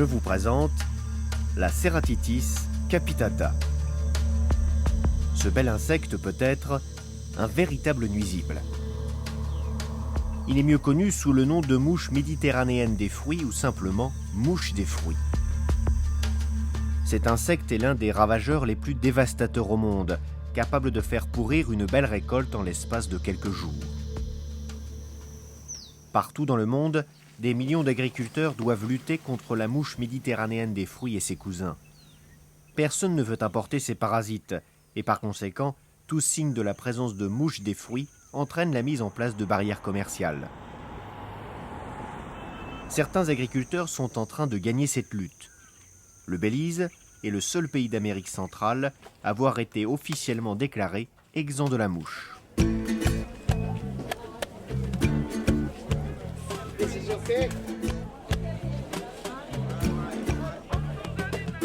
Je vous présente la Ceratitis capitata. Ce bel insecte peut être un véritable nuisible. Il est mieux connu sous le nom de mouche méditerranéenne des fruits ou simplement mouche des fruits. Cet insecte est l'un des ravageurs les plus dévastateurs au monde, capable de faire pourrir une belle récolte en l'espace de quelques jours. Partout dans le monde, des millions d'agriculteurs doivent lutter contre la mouche méditerranéenne des fruits et ses cousins. Personne ne veut importer ces parasites et par conséquent, tout signe de la présence de mouches des fruits entraîne la mise en place de barrières commerciales. Certains agriculteurs sont en train de gagner cette lutte. Le Belize est le seul pays d'Amérique centrale à avoir été officiellement déclaré exempt de la mouche.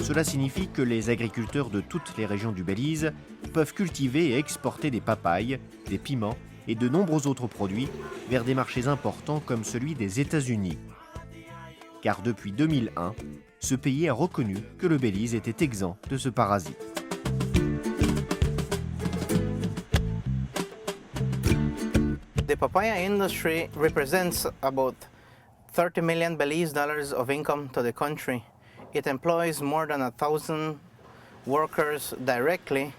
Cela signifie que les agriculteurs de toutes les régions du Belize peuvent cultiver et exporter des papayes, des piments et de nombreux autres produits vers des marchés importants comme celui des États-Unis. Car depuis 2001, ce pays a reconnu que le Belize était exempt de ce parasite. The papaya industry represents about $30 million Belize dollars of income to the country. It employs more than 1,000 workers directly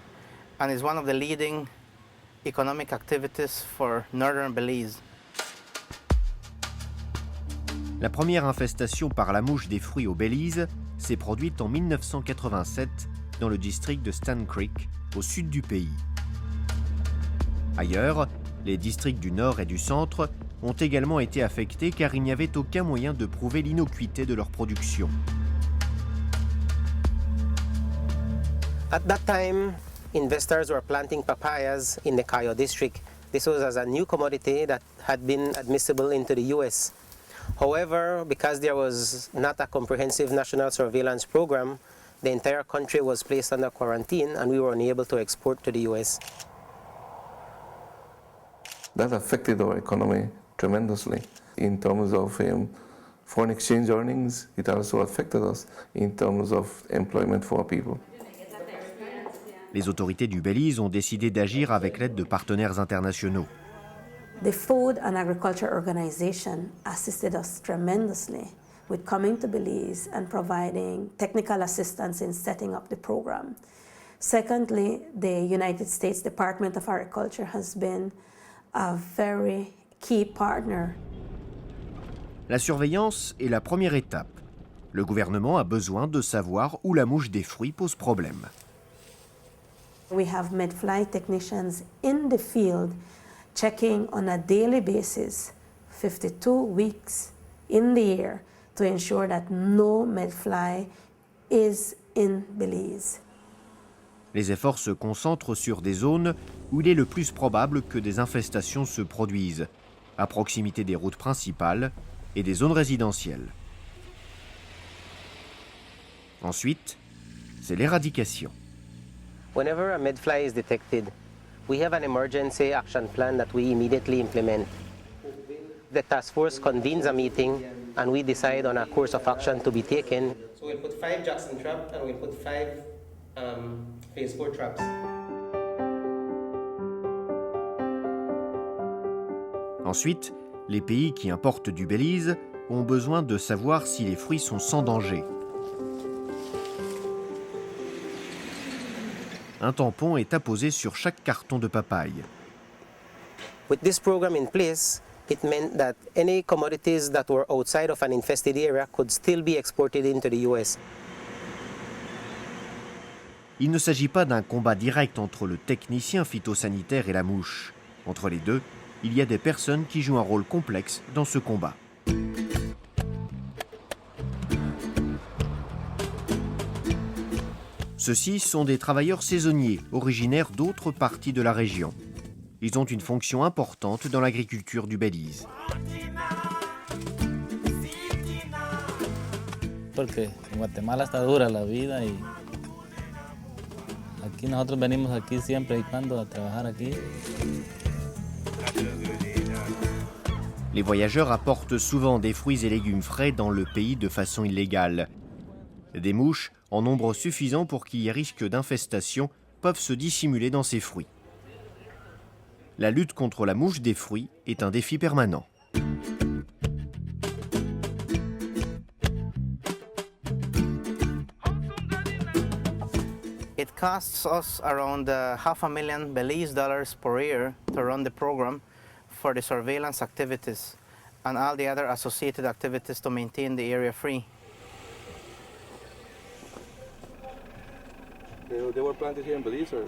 and is one of the leading economic activities for northern Belize. La première infestation par la mouche des fruits au Belize s'est produite en 1987 dans le district de Stan Creek, au sud du pays. Ailleurs, les districts du nord et du centre ont également été affectés car il n'y avait aucun moyen de prouver l'innocuité de leur production. At that time, investors were planting papayas in the Cayo district. This was as a new commodity that had been admissible into the US. However, because there was not a comprehensive national surveillance program, the entire country was placed under quarantine and we were unable to export to the US. That affected our economy tremendously in terms of foreign exchange earnings. It also affected us in terms of employment for our people. Les autorités du Belize ont décidé d'agir avec l'aide de partenaires internationaux. The Food and Agriculture Organization assisted us tremendously with coming to Belize and providing technical assistance in setting up the program. Secondly, the United States Department of Agriculture has been a very key partner. La surveillance est la première étape. Le gouvernement a besoin de savoir où la mouche des fruits pose problème. We have medfly technicians in the field checking on a daily basis, 52 weeks in the year, to ensure that no medfly is in Belize. Les efforts se concentrent sur des zones où il est le plus probable que des infestations se produisent, à proximité des routes principales et des zones résidentielles. Ensuite, c'est l'éradication. Whenever a medfly is detected, we have an emergency action plan that we immediately implement. The task force convenes a meeting and we decide on a course of action to be taken. So we'll put 5 Jackson traps and we'll put 5 phase 4 traps. Ensuite, les pays qui importent du Belize ont besoin de savoir si les fruits sont sans danger. Un tampon est apposé sur chaque carton de papaye. With this program in place, it meant that any commodities that were outside of an infested area could still be exported into the US. Il ne s'agit pas d'un combat direct entre le technicien phytosanitaire et la mouche. Entre les deux, il y a des personnes qui jouent un rôle complexe dans ce combat. Ceux-ci sont des travailleurs saisonniers, originaires d'autres parties de la région. Ils ont une fonction importante dans l'agriculture du Belize. Porque en Guatemala está dura la vida y aquí nosotros venimos aquí siempre y cuando a trabajar aquí. Les voyageurs apportent souvent des fruits et légumes frais dans le pays de façon illégale. Des mouches, en nombre suffisant pour qu'il y ait risque d'infestation, peuvent se dissimuler dans ces fruits. La lutte contre la mouche des fruits est un défi permanent. It costs us around $500,000 Belize per year to run the program for the surveillance activities and all the other associated activities to maintain the area free. They were planted here in Belize, or?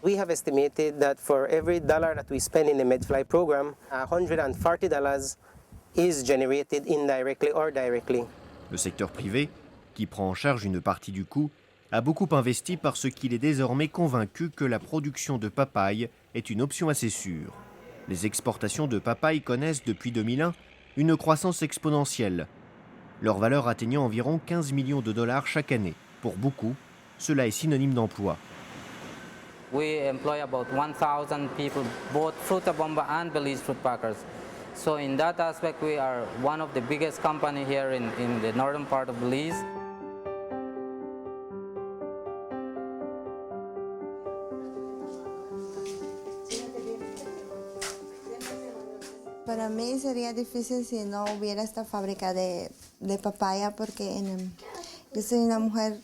We have estimated that for every dollar that we spend in the MedFly program, $140 is generated indirectly or directly. Le secteur privé, qui prend en charge une partie du coût, a beaucoup investi parce qu'il est désormais convaincu que la production de papaye est une option assez sûre. Les exportations de papaye connaissent depuis 2001 une croissance exponentielle, leur valeur atteignant environ 15 millions de dollars chaque année. Pour beaucoup, cela est synonyme d'emploi. We employ about 1,000 people, both Fruitabomba and Belize fruit packers. So in that aspect, we are one of the biggest company here in the northern part of Belize. Para mí sería difícil si no hubiera esta fábrica de papaya porque yo soy una mujer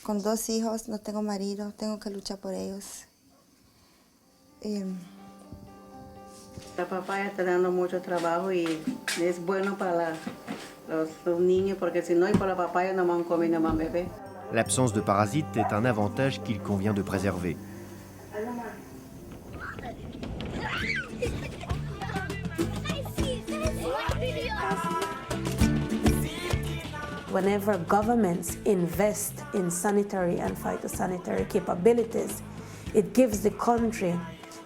con 2 hijos, no tengo marido, tengo que luchar por ellos. La papaya está dando mucho trabajo y es bueno para los niños porque si no hay por la papaya no van a comer, no van a beber. L'absence de parasites est un avantage qu'il convient de préserver. Whenever governments invest in sanitary and phytosanitary capabilities, it gives the country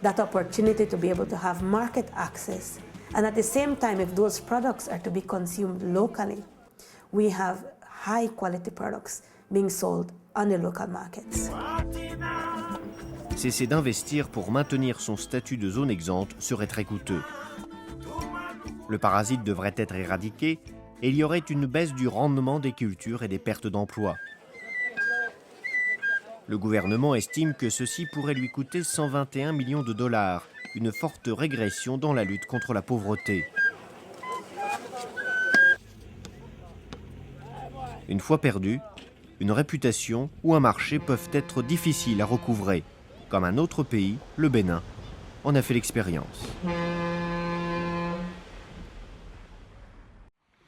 that opportunity to be able to have market access. And at the same time, if those products are to be consumed locally, we have high quality products being sold on the local markets. Cesser d'investir pour maintenir son statut de zone exempte serait très coûteux. Le parasite devrait être éradiqué et il y aurait une baisse du rendement des cultures et des pertes d'emplois. Le gouvernement estime que ceci pourrait lui coûter 121 millions de dollars, une forte régression dans la lutte contre la pauvreté. Une fois perdu, une réputation ou un marché peuvent être difficiles à recouvrer, comme un autre pays, le Bénin, en a fait l'expérience.